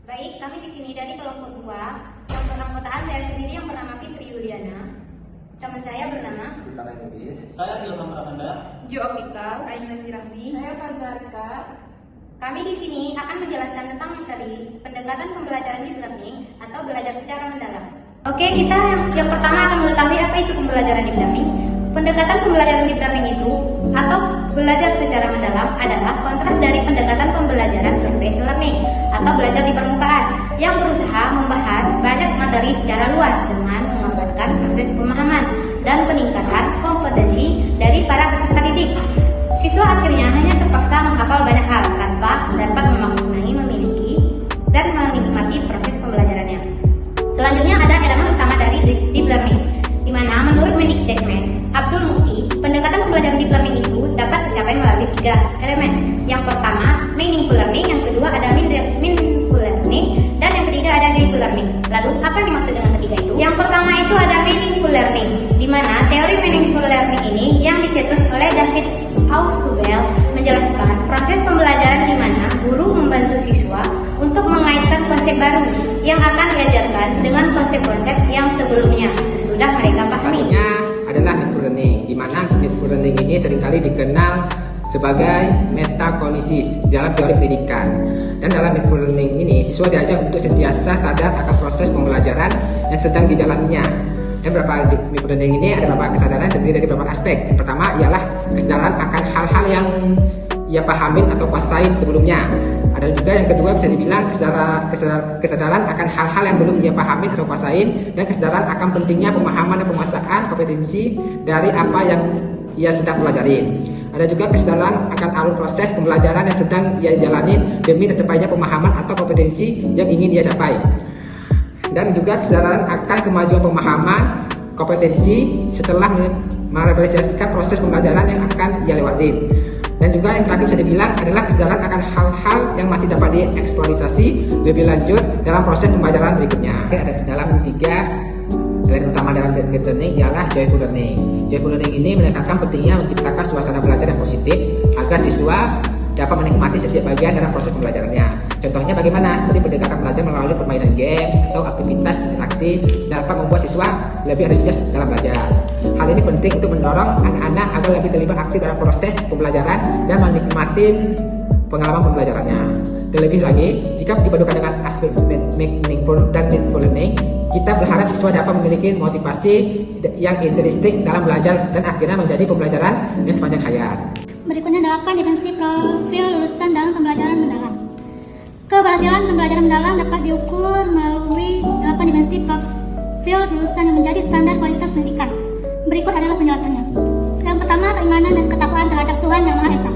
Baik, kami di sini dari kelompok 2 yang beranggotaan saya sendiri yang bernama Fitri Yuliana. Teman saya bernama Saya Ilham Ramanda. Jo Opika, Aina Firahmi. Saya Fazla Rizka. Kami di sini akan menjelaskan tentang materi pendekatan pembelajaran deep learning atau belajar secara mendalam. Oke, kita yang pertama akan mengetahui apa itu pembelajaran deep learning. Pendekatan pembelajaran deep learning itu atau belajar secara mendalam adalah kontras dari pendekatan pembelajaran surface learning atau belajar di permukaan yang berusaha membahas banyak materi secara luas dengan mengorbankan proses pemahaman dan peningkatan kompetensi dari para peserta didik. Siswa akhirnya hanya terpaksa menghafal banyak hal tanpa dapat memaknai, memiliki, dan menikmati proses pembelajarannya. Selanjutnya ada elemen utama dari deep learning, di mana menurut Mendikbud Abdul Mukti, pendekatan pembelajaran deep learning itu dapat tercapai melalui 3 elemen. Yang pertama, meaningful learning, yang kedua ada meaningful learning, dan yang ketiga ada meaningful learning. Lalu, apa yang dimaksud dengan ketiga itu? Yang pertama itu ada meaningful learning, di mana teori meaningful learning ini yang dicetus oleh David Ausubel menjelaskan proses pembelajaran di mana guru membantu siswa untuk mengaitkan konsep baru yang akan diajarkan dengan konsep-konsep yang sebelumnya sesudah mereka pahami. Adalah meaningful learning, di mana meaningful learning ini seringkali dikenal sebagai metakognisis dalam teori pendidikan. Dan dalam meaningful learning ini, siswa diajak untuk sentiasa sadar akan proses pembelajaran yang sedang dijalannya. Dan beberapa meaningful learning ini ada beberapa kesadaran terdiri dari beberapa aspek. Yang pertama ialah kesadaran akan hal-hal yang ia pahamin atau kuasain sebelumnya. Ada juga yang kedua bisa dibilang kesadaran akan hal-hal yang belum ia pahamin atau kuasain, dan kesadaran akan pentingnya pemahaman dan penguasaan kompetensi dari apa yang ia sedang pelajari. Ada juga kesadaran akan alur proses pembelajaran yang sedang ia jalani demi tercapainya pemahaman atau kompetensi yang ingin ia capai. Dan juga kesadaran akan kemajuan pemahaman kompetensi setelah merefleksikan proses pembelajaran yang akan ia lewati. Dan juga yang terakhir bisa dibilang adalah kesadaran akan hal-hal yang masih dapat dieksplorasi lebih lanjut dalam proses pembelajaran berikutnya. Dalam 3 elemen utama dalam deep learning ialah joyful learning. Joyful learning ini menekankan pentingnya menciptakan suasana belajar yang positif agar siswa dapat menikmati setiap bagian dalam proses pembelajarannya. Contohnya bagaimana? Seperti pendekatan belajar melalui permainan game atau aktivitas interaksi dapat membuat siswa lebih antusias dalam belajar. Hal ini penting untuk mendorong anak-anak agar lebih terlibat aktif dalam proses pembelajaran dan menikmati pengalaman pembelajarannya. Terlebih lagi, jika dipadukan dengan aspek meaningful dan meaningful learning, kita berharap siswa dapat memiliki motivasi yang intrinsik dalam belajar dan akhirnya menjadi pembelajaran yang sepanjang hayat. Berikutnya 8 dimensi profil lulusan dalam pembelajaran mendalam. Keberhasilan pembelajaran mendalam dapat diukur melalui 8 dimensi profil lulusan yang menjadi standar kualitas pendidikan. Berikut adalah penjelasannya. Yang pertama, keimanan dan ketakwaan terhadap Tuhan Yang Maha Esa.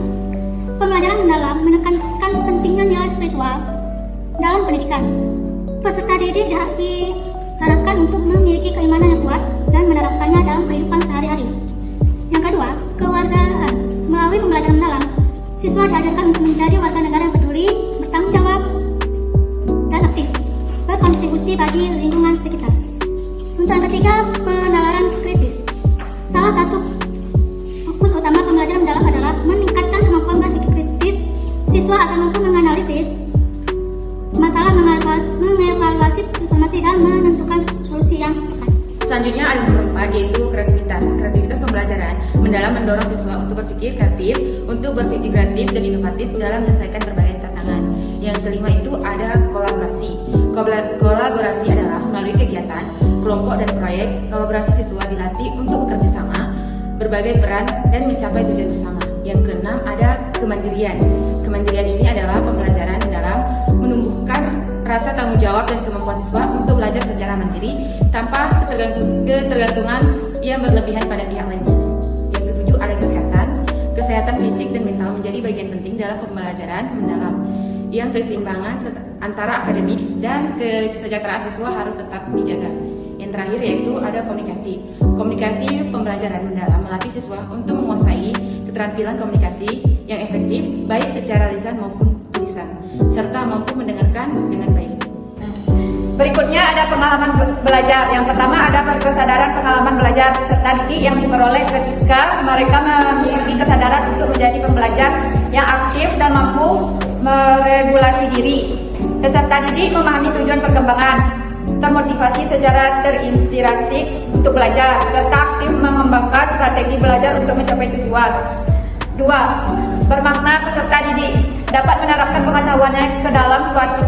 Pembelajaran mendalam menekankan pentingnya nilai spiritual dalam pendidikan. Peserta didik diharapkan untuk memiliki keimanan yang kuat dan menerapkannya dalam kehidupan sehari-hari. Yang kedua, kewargaan. Melalui pembelajaran mendalam, siswa diajarkan untuk menjadi warga negara yang peduli, bertanggung jawab, dan aktif, berkontribusi bagi lingkungan sekitar. Untuk yang ketiga, penalaran kritis. Salah satu fokus utama pembelajaran mendalam adalah meningkatkan kemampuan berpikir kritis siswa agar mampu menganalisis masalah, mengevaluasi informasi, dan menentukan solusi yang tepat. Selanjutnya ada nomor 4, yaitu kreativitas. Kreativitas pembelajaran mendalam mendorong siswa untuk berpikir kreatif, dan inovatif dalam menyelesaikan berbagai tantangan. Yang kelima itu ada kolaborasi. Kolaborasi adalah melalui kegiatan, kelompok dan proyek. Kolaborasi siswa dilatih untuk bekerja sama, berbagai peran dan mencapai tujuan bersama. Yang keenam ada kemandirian. Kemandirian ini adalah pembelajaran dalam menumbuhkan rasa tanggung jawab dan kemampuan siswa untuk belajar secara mandiri tanpa ketergantungan yang berlebihan pada pihak lainnya. Yang ketujuh ada kesehatan. Kesehatan fisik dan mental menjadi bagian penting dalam pembelajaran mendalam. Yang keseimbangan antara akademis dan kesejahteraan siswa harus tetap dijaga. Yang terakhir yaitu ada komunikasi. Komunikasi pembelajaran mendalam melatih siswa untuk menguasai keterampilan komunikasi yang efektif baik secara lisan maupun tulisan, serta mampu mendengarkan dengan baik. Berikutnya ada pengalaman belajar. Yang pertama ada kesadaran pengalaman belajar peserta didik yang diperoleh ketika mereka memiliki kesadaran untuk menjadi pembelajar yang aktif dan mampu meregulasi diri. Peserta didik memahami tujuan perkembangan, termotivasi secara terinspirasi untuk belajar, serta aktif mengembangkan strategi belajar untuk mencapai tujuan. 2. Bermakna peserta didik dapat menerapkan pengetahuannya ke dalam suatu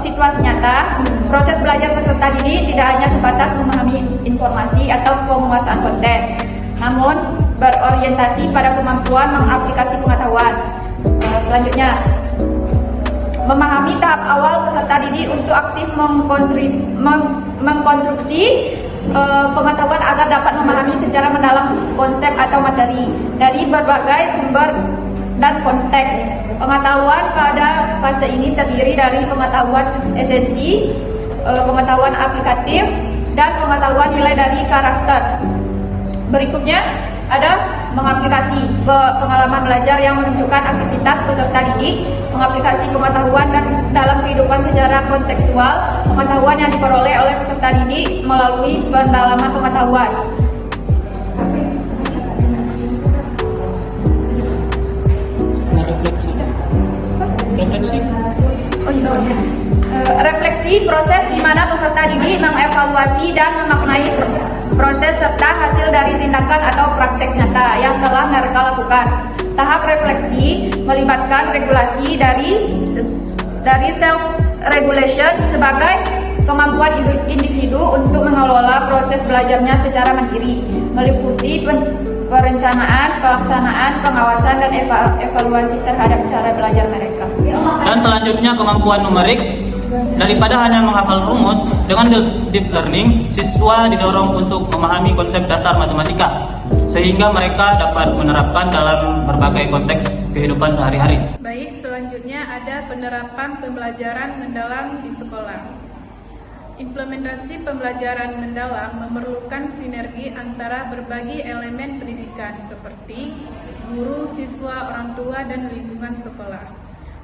situasi nyata. Proses belajar peserta didik tidak hanya sebatas memahami informasi atau penguasaan konten, namun berorientasi pada kemampuan mengaplikasi pengetahuan. Selanjutnya, memahami tahap awal peserta didik untuk aktif mengkonstruksi pengetahuan agar dapat memahami secara mendalam konsep atau materi dari berbagai sumber dan konteks. Pengetahuan pada fase ini terdiri dari pengetahuan esensi, pengetahuan aplikatif, dan pengetahuan nilai dari karakter. Berikutnya ada mengaplikasi pengalaman belajar yang menunjukkan aktivitas peserta didik, mengaplikasi pengetahuan dan dalam kehidupan secara kontekstual, pengetahuan yang diperoleh oleh peserta didik melalui pendalaman pengetahuan. Refleksi proses di mana peserta didik mengevaluasi dan memaknai proses serta hasil dari tindakan atau praktek nyata yang telah mereka lakukan. Tahap refleksi melibatkan regulasi dari self regulation sebagai kemampuan individu untuk mengelola proses belajarnya secara mandiri, meliputi perencanaan, pelaksanaan, pengawasan, dan evaluasi terhadap cara belajar mereka. Dan selanjutnya kemampuan numerik. Daripada hanya menghafal rumus, dengan deep learning, siswa didorong untuk memahami konsep dasar matematika, sehingga mereka dapat menerapkan dalam berbagai konteks kehidupan sehari-hari. Baik, selanjutnya ada penerapan pembelajaran mendalam di sekolah. Implementasi pembelajaran mendalam memerlukan sinergi antara berbagai elemen pendidikan seperti guru, siswa, orang tua, dan lingkungan sekolah.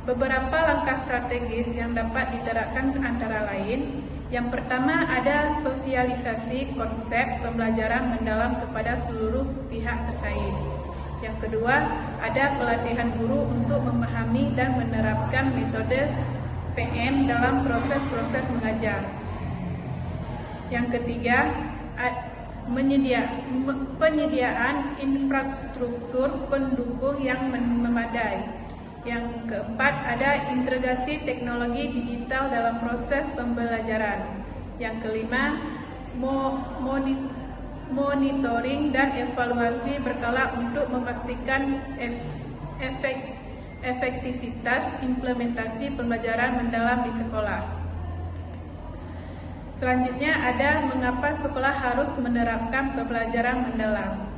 Beberapa langkah strategis yang dapat diterapkan antara lain. Yang pertama ada sosialisasi konsep pembelajaran mendalam kepada seluruh pihak terkait. Yang kedua ada pelatihan guru untuk memahami dan menerapkan metode PM dalam proses-proses mengajar. Yang ketiga, penyediaan infrastruktur pendukung yang memadai. Yang keempat, ada integrasi teknologi digital dalam proses pembelajaran. Yang kelima, monitoring dan evaluasi berkala untuk memastikan efektivitas implementasi pembelajaran mendalam di sekolah. Selanjutnya ada mengapa sekolah harus menerapkan pembelajaran mendalam.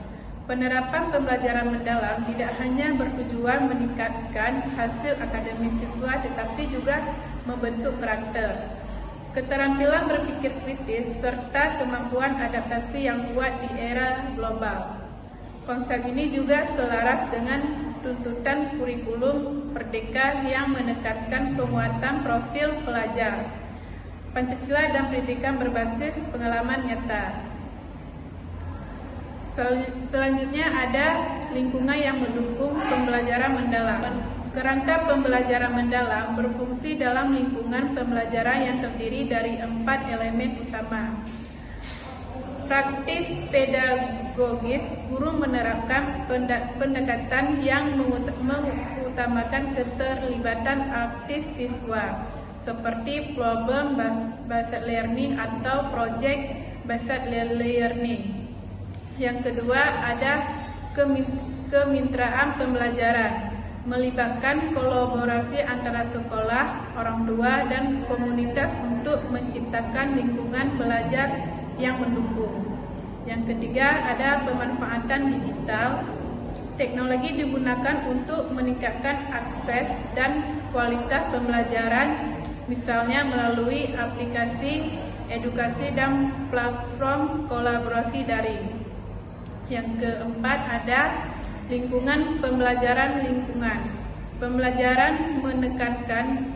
Penerapan pembelajaran mendalam tidak hanya bertujuan meningkatkan hasil akademis siswa, tetapi juga membentuk karakter, keterampilan berpikir kritis, serta kemampuan adaptasi yang kuat di era global. Konsep ini juga selaras dengan tuntutan kurikulum Merdeka yang menekankan penguatan profil pelajar, Pancasila dan pendidikan berbasis pengalaman nyata. Selanjutnya ada lingkungan yang mendukung pembelajaran mendalam. Kerangka pembelajaran mendalam berfungsi dalam lingkungan pembelajaran yang terdiri dari 4 elemen utama. praktis pedagogis, guru menerapkan pendekatan yang mengutamakan keterlibatan aktif siswa, seperti problem based learning atau project based learning. Yang kedua ada kemitraan pembelajaran, melibatkan kolaborasi antara sekolah, orang tua, dan komunitas untuk menciptakan lingkungan belajar yang mendukung. Yang ketiga ada pemanfaatan digital. Teknologi digunakan untuk meningkatkan akses dan kualitas pembelajaran, misalnya melalui aplikasi edukasi dan platform kolaborasi daring. Yang keempat ada lingkungan pembelajaran lingkungan. Pembelajaran menekankan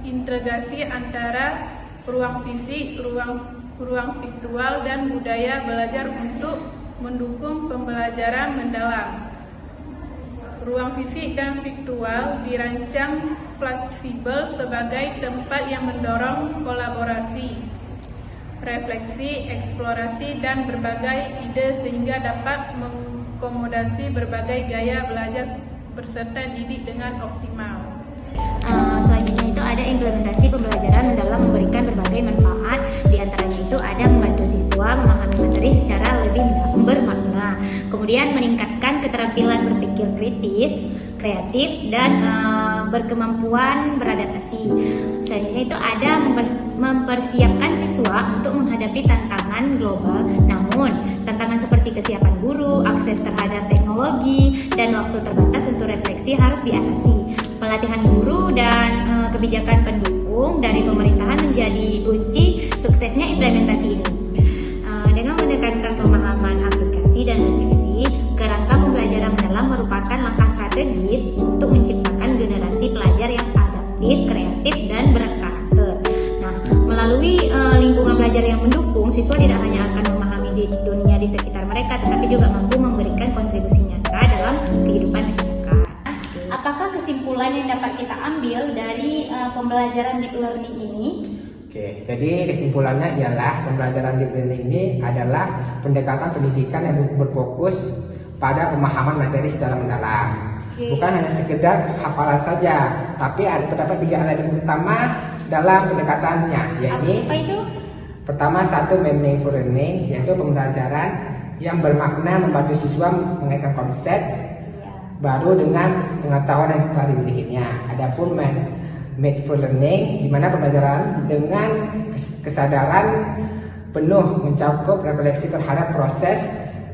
integrasi antara ruang fisik, ruang virtual, dan budaya belajar untuk mendukung pembelajaran mendalam. Ruang fisik dan virtual dirancang fleksibel sebagai tempat yang mendorong kolaborasi, refleksi, eksplorasi, dan berbagai ide sehingga dapat mengakomodasi berbagai gaya belajar beserta didik dengan optimal. Selanjutnya itu ada implementasi pembelajaran mendalam memberikan berbagai manfaat. Di antaranya itu ada membantu siswa memahami materi secara lebih bermakna, kemudian meningkatkan keterampilan berpikir kritis, kreatif, dan berkemampuan beradaptasi. Selanjutnya itu ada mempersiapkan siswa untuk menghadapi tantangan global, namun tantangan seperti kesiapan guru, akses terhadap teknologi, dan waktu terbatas untuk refleksi harus diatasi. Pelatihan guru dan kebijakan pendukung dari pemerintahan menjadi kunci suksesnya implementasi ini. Dengan menekankan pemahaman aplikasi dan refleksi, kerangka pembelajaran mendalam merupakan langkah strategis untuk menciptakan generasi pelajar yang adaptif, kreatif, dan berkarakter. Nah, melalui lingkungan belajar yang mendukung, siswa tidak hanya akan memahami dunia di sekitar mereka, tetapi juga mampu memberikan kontribusi nyata dalam kehidupan masyarakat. Apakah kesimpulan yang dapat kita ambil dari pembelajaran deep learning ini? Oke, jadi kesimpulannya ialah pembelajaran deep learning ini adalah pendekatan pendidikan yang berfokus pada pemahaman materi secara mendalam. Bukan hanya sekedar hafalan saja, tapi terdapat 3 elemen utama dalam pendekatannya, yaitu apa itu? Pertama, satu meaningful learning, yaitu pembelajaran yang bermakna membantu siswa mengaitkan konsep baru dengan pengetahuan yang telah dimilikinya. Adapun mindful learning, di mana pembelajaran dengan kesadaran penuh mencakup refleksi terhadap proses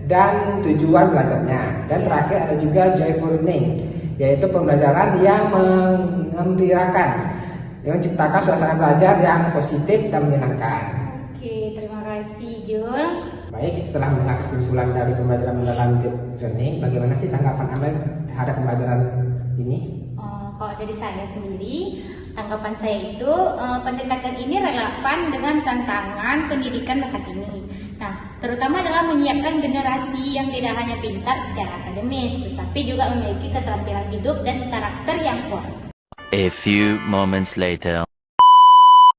dan tujuan belajarnya. Dan terakhir ada juga joyful learning, yaitu pembelajaran yang mengembirakan, yang menciptakan suasana belajar yang positif dan menyenangkan. Oke, terima kasih Jul. Baik, setelah mendengar kesimpulan dari pembelajaran mendalam deep learning, bagaimana sih tanggapan Anda terhadap pembelajaran ini? Kalau dari saya sendiri, tanggapan saya itu pendekatan ini relevan dengan tantangan pendidikan masa kini. Nah, terutama adalah menyiapkan generasi yang tidak hanya pintar secara akademis, tetapi juga memiliki keterampilan hidup dan karakter yang kuat. A few moments later.